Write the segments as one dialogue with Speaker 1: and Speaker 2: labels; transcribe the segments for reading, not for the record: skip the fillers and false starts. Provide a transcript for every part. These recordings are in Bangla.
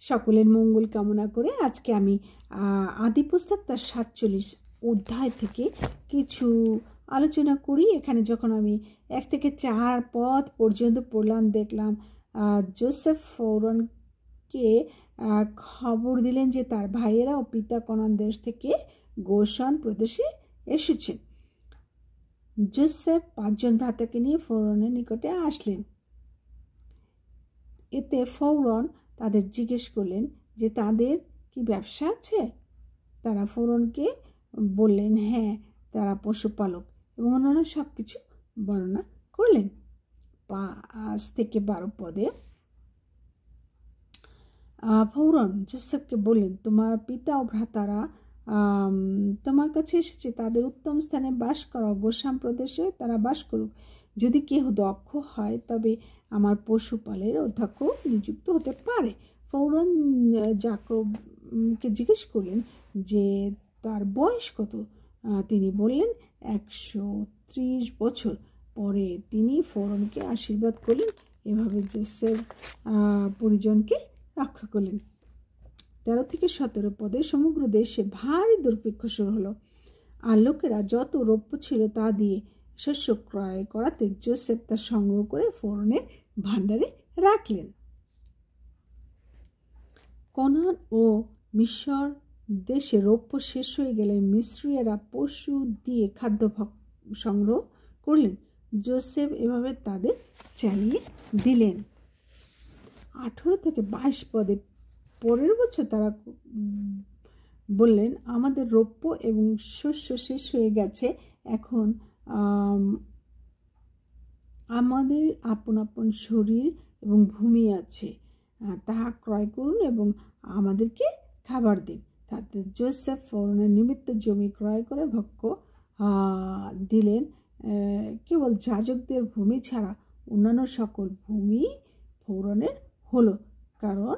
Speaker 1: সকলের মঙ্গল কামনা করে আজকে আমি আদি পুস্তক তার 47 অধ্যায় থেকে কিছু আলোচনা করি। এখানে যখন আমি 1 থেকে 4 পদ পর্যন্ত পড়লাম, দেখলাম যোসেফ ফরৌনকে খবর দিলেন যে তার ভাইয়েরা ও পিতা কনান দেশ থেকে গোশান প্রদেশে এসেছেন। যোসেফ 5 জন ভ্রাতাকে নিয়ে ফরৌনের নিকটে আসলেন। এতে ফরৌন তাদের জিজ্ঞেস করলেন যে তাদের কি ব্যবসা আছে। তারা ফরৌনকে বললেন হ্যাঁ, তারা পশুপালক এবং অন্যান্য সব কিছু বর্ণনা করলেন। 5 থেকে 12 পদে ফরৌন যোসেফকে বললেন, তোমার পিতা ও ভ্রাতারা তোমার কাছে এসেছে, তাদের উত্তম স্থানে বাস করা গোশান প্রদেশে তারা বাস করুক। যদি কেহ দক্ষ হয় তবে আমার পশুপালের অধ্যক্ষ নিযুক্ত হতে পারে। ফরৌন যাকবকে জিজ্ঞেস করলেন যে তার বয়স কত। তিনি বললেন 130 বছর। পরে তিনি ফরৌনকে আশীর্বাদ করলেন। এভাবে যোসেফ পরিজনকে রক্ষা করলেন। 13 থেকে 17 পদে সমগ্র দেশে ভারী দুর্ভিক্ষ শুরু হলো, আর লোকেরা যত রৌপ্য ছিল তা দিয়ে শস্য ক্রয় করাতে যোসেফ তা সংগ্রহ করে ফরৌনের ভাণ্ডারে রাখলেন। কনান ও মিশর দেশে রৌপ্য শেষ হয়ে গেলে মিস্রীয়রা পশু দিয়ে খাদ্য সংগ্রহ করলেন। যোসেফ এভাবে তাদের চালিয়ে দিলেন। 18 থেকে 22 পদে পরের বছর তারা বললেন, আমাদের রৌপ্য এবং শস্য শেষ হয়ে গেছে, এখন আমাদের আপন আপন শরীর এবং ভূমি আছে, তাহা ক্রয় করুন এবং আমাদেরকে খাবার দিন। তাতে যোসেফ ফরৌনের নিমিত্ত জমি ক্রয় করে ভক্ষ দিলেন। কেবল যাজকদের ভূমি ছাড়া অন্যান্য সকল ভূমি ফরৌনের হলো, কারণ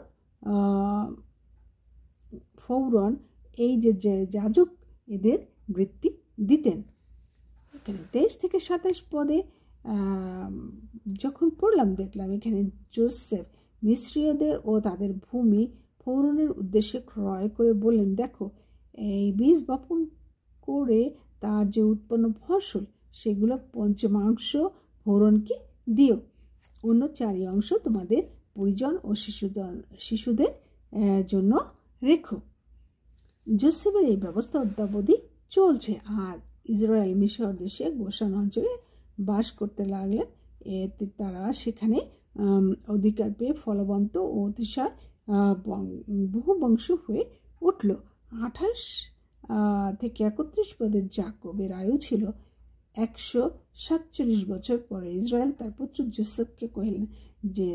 Speaker 1: ফরৌন এই যে যাজক এদের বৃত্তি দিতেন। এখানে 23 থেকে 27 পদে যখন পড়লাম, দেখলাম এখানে যোসেফ মিস্রীয়দের ও তাদের ভূমি ফরৌনের উদ্দেশ্যে ক্রয় করে বললেন, দেখো, এই বীজ বপন করে তার যে উৎপন্ন ফসল সেগুলো পঞ্চমাংশ ফরৌনকে দিও, অন্য 4 অংশ তোমাদের পরিজন ও শিশুদের জন্য রেখো। যোসেফের এই ব্যবস্থা অদ্যাবধি চলছে, আর ইসরায়েল মিশর দেশে গোশান অঞ্চলে বাস করতে লাগলেন। এতে তারা সেখানে অধিকার পেয়ে ফলবন্ত ও অতিশয় বহু বংশ হয়ে উঠল। 28 থেকে 31 পদের যাকবের আয়ু ছিল 147 বছর। পরে ইসরায়েল তার পুত্র যোসেফকে কহিলেন যে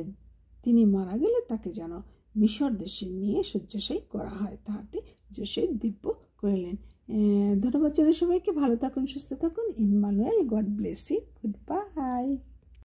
Speaker 1: তিনি মারা গেলে তাকে যেন মিশর দেশে নিয়ে শয্যাশায়ী করা হয়। তাহাতে যোসেফ দিব্য করিলেন। ধন্যবাদ জানাই সবাইকে। ভালো থাকুন, সুস্থ থাকুন। Emmanuel, God bless you. Good by.